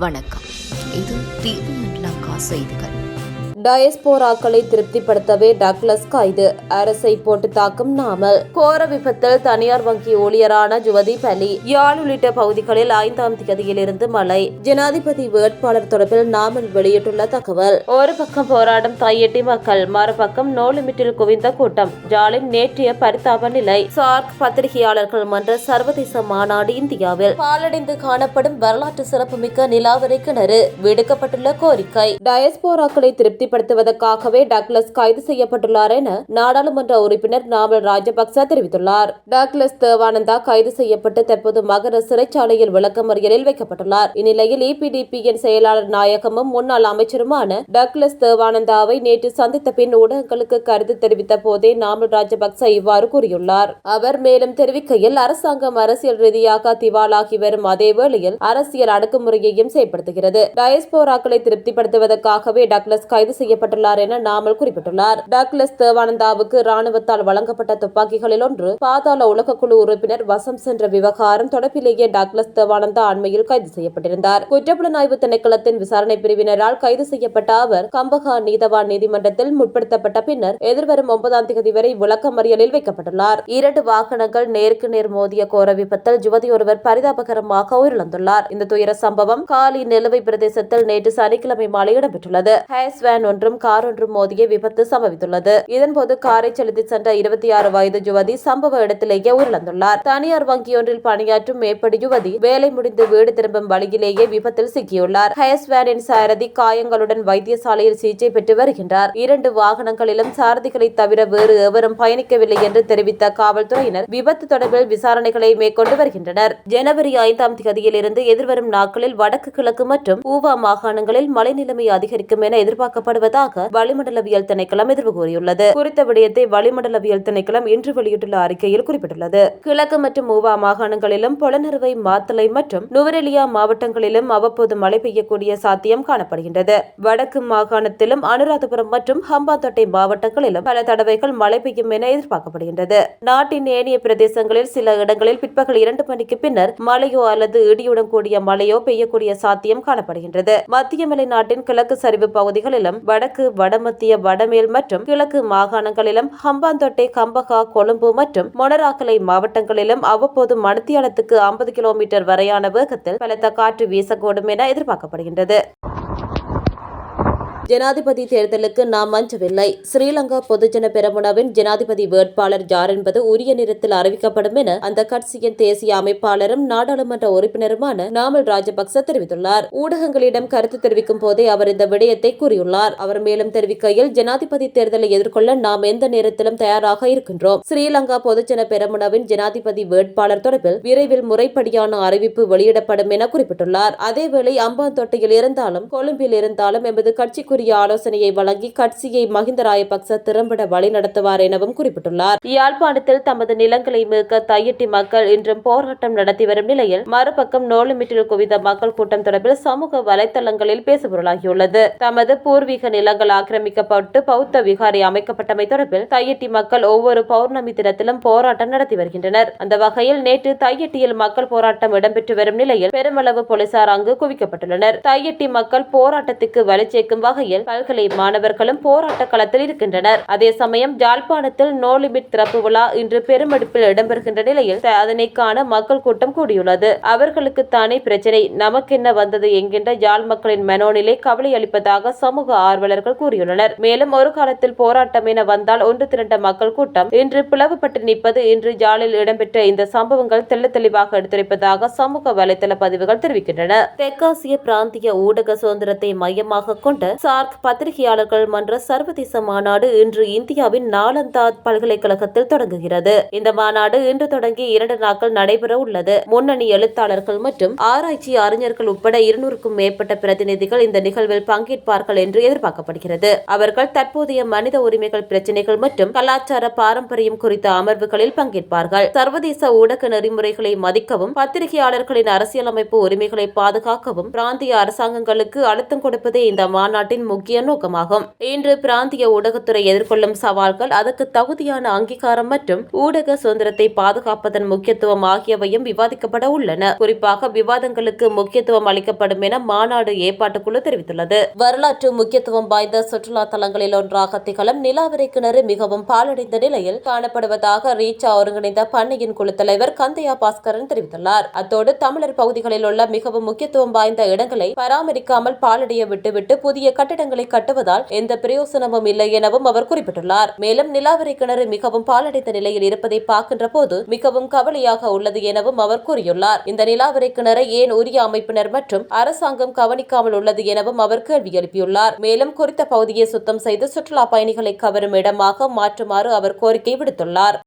வணக்கம். இது டிவிஎன் லங்கா செய்திகள். டயஸ்போராக்களை திருப்திப்படுத்தவே டக்ளஸ் கைது, அரசை போட்டு தாக்கும் நாமல். கோர விபத்தில் தனியார் வங்கி ஊழியரான ஜுவதி பலி. யாழ் உள்ளிட்ட பகுதிகளில் 5ஆம் தேதியிலிருந்து மழை. ஜனாதிபதி வேட்பாளர் தொடர்பில் நாமல் வெளியிட்டுள்ள தகவல். ஒரு பக்கம் போராடும் தையட்டி மக்கள், மறுபக்கம் நோ லிமிட்டில் குவிந்த கூட்டம். ஜாலின் நேற்றைய பரிதாப நிலை. சார்க் பத்திரிகையாளர்கள் மன்ற சர்வதேச மாநாடு இந்தியாவில். பாலடைந்து காணப்படும் வரலாற்று சிறப்புமிக்க நிலாவரை கிணறு. விடுக்கப்பட்டுள்ள கோரிக்கை. டயஸ்போராக்களை திருப்திப்படுத்துவதற்காகவே டக்ளஸ் கைது செய்யப்பட்டுள்ளார் என நாடாளுமன்ற உறுப்பினர் நாமல் ராஜபக்ச தெரிவித்துள்ளார். டக்ளஸ் தேவானந்தா கைது செய்யப்பட்டு தற்போது மகர சிறைச்சாலையில் விளக்கமறியலில் வைக்கப்பட்டுள்ளார். இந்நிலையில் EPDPயின் செயலாளர் நாயகமும் முன்னாள் அமைச்சருமான டக்ளஸ் தேவானந்தாவை நேற்று சந்தித்த பின் ஊடகங்களுக்கு கருத்து தெரிவித்த போதே நாமல் ராஜபக்ச இவ்வாறு கூறியுள்ளார். அவர் மேலும் தெரிவிக்கையில், அரசாங்கம் அரசியல் ரீதியாக திவாலாகி வரும் அதே வேளையில் அரசியல் அடக்குமுறையையும் செயல்படுத்துகிறது. டயஸ்போராக்களை திருப்திப்படுத்துவதற்காகவே டக்ளஸ் கைது செய்யப்பட்டுள்ளார் என நாமல் குறிப்பிட்டுள்ளார். டக்ளஸ் தேவானந்தாவுக்கு ராணுவத்தால் வழங்கப்பட்ட துப்பாக்கிகளில் ஒன்று பாதாள உலகக்குழு உறுப்பினர் வசம் சென்ற விவகாரம் தொடர்பிலேயே டக்ளஸ் தேவானந்தா அண்மையில் கைது செய்யப்பட்டிருந்தார். குற்றப்புலனாய்வு திணைக்களத்தின் விசாரணை பிரிவினரால் கைது செய்யப்பட்ட அவர் கம்பஹா நீதவான் நீதிமன்றத்தில் முற்படுத்தப்பட்ட பின்னர் எதிர்வரும் 9ஆம் தேதி வரை விளக்கமறியலில் வைக்கப்பட்டுள்ளார். 2 வாகனங்கள் நேருக்கு நேர் மோதிய கோர விபத்தில் யுவதி ஒருவர் பரிதாபகரமாக உயிரிழந்துள்ளார். இந்த துயர சம்பவம் காலி நிலுவை பிரதேசத்தில் நேற்று சனிக்கிழமை மாலை இடம்பெற்றுள்ளது. ஹேஸ் வேன் ஒன்றும் கார் ஒன்றும் மோதிய விபத்து சம்பவித்துள்ளது. இதன்போது காரை செலுத்தி சென்ற 26 வயது யுவதி சம்பவ இடத்திலேயே உயிரிழந்துள்ளார். தனியார் வங்கியொன்றில் பணியாற்றும் மேற்படி யுவதி வேலை முடிந்து வீடு திரும்பும் வழியிலேயே விபத்தில் சிக்கியுள்ளார். ஹேஸ் வேனின் சாரதி காயங்களுடன் வைத்தியசாலையில் சிகிச்சை பெற்று வருகின்றார். 2 வாகனங்களிலும் சாரதிகளை தவிர வேறு எவரும் பயணிக்கவில்லை என்று தெரிவித்த காவல்துறையினர் விபத்து தொடர்பில் விசாரணைகளை மேற்கொண்டு வருகின்றனர். ஜனவரி 5ஆம் தேதியிலிருந்து எதிர்வரும் நாட்களில் வடக்கு கிழக்கு மற்றும் ஊவா மாகாணங்களில் மழை நிலைமை அதிகரிக்கும் என எதிர்பார்க்கப்படுவதாக வளிமண்டலவியல் திணைக்களம் எதிர்வு கூறியுள்ளது. குறித்த விடயத்தை வளிமண்டலவியல் திணைக்களம் இன்று வெளியிட்டுள்ள அறிக்கையில் குறிப்பிட்டுள்ளது. கிழக்கு மற்றும் ஊவா மாகாணங்களிலும் பொலனறுவை, மாத்தளை மற்றும் நுவரெலியா மாவட்டங்களிலும் அவ்வப்போது மழை பெய்யக்கூடிய சாத்தியம் காணப்படுகின்றது. வடக்கு மாகாணத்திலும் அனுராதபுரம் மற்றும் ஹம்பாந்தோட்டை மாவட்டங்களிலும் பல தடவைகள் மழை பெய்யும் என எதிர்பார்க்கப்படுகின்றது. நாட்டின் ஏனைய பிரதேசங்களில் சில இடங்களில் பிற்பகல் 2 மணிக்கு பின்னர் மழையோ அல்லது இடியுடன் கூடிய மழையோ பெய்யக்கூடிய சாத்தியம் காணப்படுகின்றது. மத்திய மலை நாட்டின் கிழக்கு சரிவு பகுதிகளிலும் வடக்கு, வடமத்திய, வடமேல் மற்றும் கிழக்கு மாகாணங்களிலும் ஹம்பாந்தோட்டை, கம்பஹா, கொழும்பு மற்றும் மொனராகலை மாவட்டங்களிலும் அவ்வப்போது மணித்தியாலத்துக்கு 50 கிலோமீட்டர் வரையான வேகத்தில் பலத்த காற்று வீசக்கூடும் என எதிர்பார்க்கப்படுகின்றது. ஜனாதிபதி தேர்தலுக்கு நாம் அஞ்சவில்லை. ஸ்ரீலங்கா பொதுஜன பெரமுனவின் ஜனாதிபதி வேட்பாளர் யார் என்பது உரிய நேரத்தில் அறிவிக்கப்படும் என அந்த கட்சியின் தேசிய அமைப்பாளரும் நாடாளுமன்ற உறுப்பினருமான நாமல் ராஜபக்ச தெரிவித்துள்ளார். ஊடகங்களிடம் கருத்து தெரிவிக்கும் போதே அவர் இந்த விடயத்தை கூறியுள்ளார். அவர் மேலும் தெரிவிக்கையில், ஜனாதிபதி தேர்தலை எதிர்கொள்ள நாம் எந்த நேரத்திலும் தயாராக இருக்கின்றோம். ஸ்ரீலங்கா பொதுஜன பெரமுனவின் ஜனாதிபதி வேட்பாளர் தொடர்பில் விரைவில் முறைப்படியான அறிவிப்பு வெளியிடப்படும் என குறிப்பிட்டுள்ளார். அதேவேளை அம்பாந்தோட்டையில் இருந்தாலும் கொழும்பில் இருந்தாலும் எமது கட்சிக்கு ஆலோசனையை வழங்கி கட்சியை மஹிந்த ராஜபக்ச திறம்பட வழிநடத்துவார் எனவும் குறிப்பிட்டுள்ளார். யாழ்ப்பாணத்தில் தமது நிலங்களை மீட்க தையிட்டி மக்கள் இன்றும் போராட்டம் நடத்தி வரும் நிலையில் மறுபக்கம் நோ லிமிட்டில் குவிந்த மக்கள் கூட்டம் தொடர்பில் சமூக வலைதளங்களில் பேசுபொருளாகியுள்ளது. தமது பூர்வீக நிலங்கள் ஆக்கிரமிக்கப்பட்டு பௌத்த விகாரை அமைக்கப்பட்டமை தொடர்பில் தையிட்டி மக்கள் ஒவ்வொரு பௌர்ணமி தினத்திலும் போராட்டம் நடத்தி வருகின்றனர். அந்த வகையில் நேற்று தையிட்டியில் மக்கள் போராட்டம் இடம்பெற்று வரும் நிலையில் பெருமளவு போலீசார் அங்கு குவிக்கப்பட்டுள்ளனர். தையிட்டி மக்கள் போராட்டத்துக்கு வலுச்சேர்க்கும் வகையில் பல்கலை மாணவர்களும் போராட்ட களத்தில் இருக்கின்றனர். அதே சமயம் யாழ்ப்பாணத்தில் நோ லிமிட் திறப்பு விழா இன்று பெருமெடுப்பில் இடம்பெறுகின்ற நிலையில் அதனை காண மக்கள் கூட்டம் கூடியுள்ளது. அவர்களுக்கு தானே பிரச்சனை, நமக்கென்ன வந்தது என்கின்ற யாழ் மக்களின் மனோநிலை கவலை அளிப்பதாக சமூக ஆர்வலர்கள் கூறியுள்ளனர். மேலும் ஒரு காலத்தில் போராட்டம் என வந்தால் ஒன்று திரண்ட மக்கள் கூட்டம் இன்று பிளவுபட்டு நிற்பது இன்று யாழில் இடம்பெற்ற இந்த சம்பவங்கள் தெள்ள தெளிவாக எடுத்துரைப்பதாக சமூக வலைதள பதிவுகள் தெரிவிக்கின்றன. தெற்காசிய பிராந்திய ஊடக சுதந்திரத்தை மையமாக கொண்ட சார்க் பத்திரிகையாளர்கள் மன்ற சர்வதேச மாநாடு இன்று இந்தியாவின் நாலந்தா பல்கலைக்கழகத்தில் தொடங்குகிறது. இந்த மாநாடு இன்று தொடங்கி 2 நாட்கள் நடைபெற உள்ளது. முன்னணி எழுத்தாளர்கள் மற்றும் ஆராய்ச்சி அறிஞர்கள் உட்பட 200க்கும் மேற்பட்ட பிரதிநிதிகள் இந்த நிகழ்வில் பங்கேற்பார்கள் என்று எதிர்பார்க்கப்படுகிறது. அவர்கள் தற்போதைய மனித உரிமைகள் பிரச்சினைகள் மற்றும் கலாச்சார பாரம்பரியம் குறித்த அமர்வுகளில் பங்கேற்பார்கள். சர்வதேச ஊடக நெறிமுறைகளை மதிக்கவும் பத்திரிகையாளர்களின் அரசியலமைப்பு உரிமைகளை பாதுகாக்கவும் பிராந்திய அரசாங்கங்களுக்கு அழுத்தம் கொடுப்பதே இந்த மாநாட்டின் முக்கிய நோக்கமாகும். இன்று பிராந்திய ஊடகத்துறை எதிர்கொள்ளும் சவால்கள், அதற்கு தகுதியான அங்கீகாரம் மற்றும் ஊடக சுதந்திரத்தை பாதுகாப்பதன் முக்கியத்துவம் ஆகியவையும் விவாதிக்கப்பட உள்ளன. குறிப்பாக விவாதங்களுக்கு முக்கியத்துவம் அளிக்கப்படும் என மாநாடு ஏற்பாட்டுக்குழு தெரிவித்துள்ளது. வரலாற்று முக்கியத்துவம் வாய்ந்த சுற்றுலா தலங்களில் ஒன்றாக திகழும் நிலாவரை கிணறு மிகவும் பாழடைந்த நிலையில் காணப்படுவதாக ரீச்சா ஒருங்கிணைந்த பண்ணையின் குழு தலைவர் கந்தையா பாஸ்கரன் தெரிவித்துள்ளார். அத்தோடு தமிழர் பகுதிகளில் உள்ள மிகவும் முக்கியத்துவம் வாய்ந்த இடங்களை பராமரிக்காமல் பாழடைய விட்டுவிட்டு புதிய கட்டிடங்களை கட்டுவதால் எந்த பிரயோசனமும் இல்லை எனவும் அவர் குறிப்பிட்டுள்ளார். மேலும் நிலாவரை கிணறு மிகவும் பாழடைந்த நிலையில் இருப்பதை பார்க்கின்ற போது மிகவும் கவலையாக உள்ளது எனவும் அவர் கூறியுள்ளார். இந்த நிலாவரை கிணறை ஏன் உரிய அமைப்பினர் மற்றும் அரசாங்கம் கவனிக்காமல் உள்ளது எனவும் அவர் கேள்வி எழுப்பியுள்ளார். மேலும் குறித்த பகுதியை சுத்தம் செய்து சுற்றுலா பயணிகளை கவரும் இடமாக மாற்றுமாறு அவர் கோரிக்கை விடுத்துள்ளார்.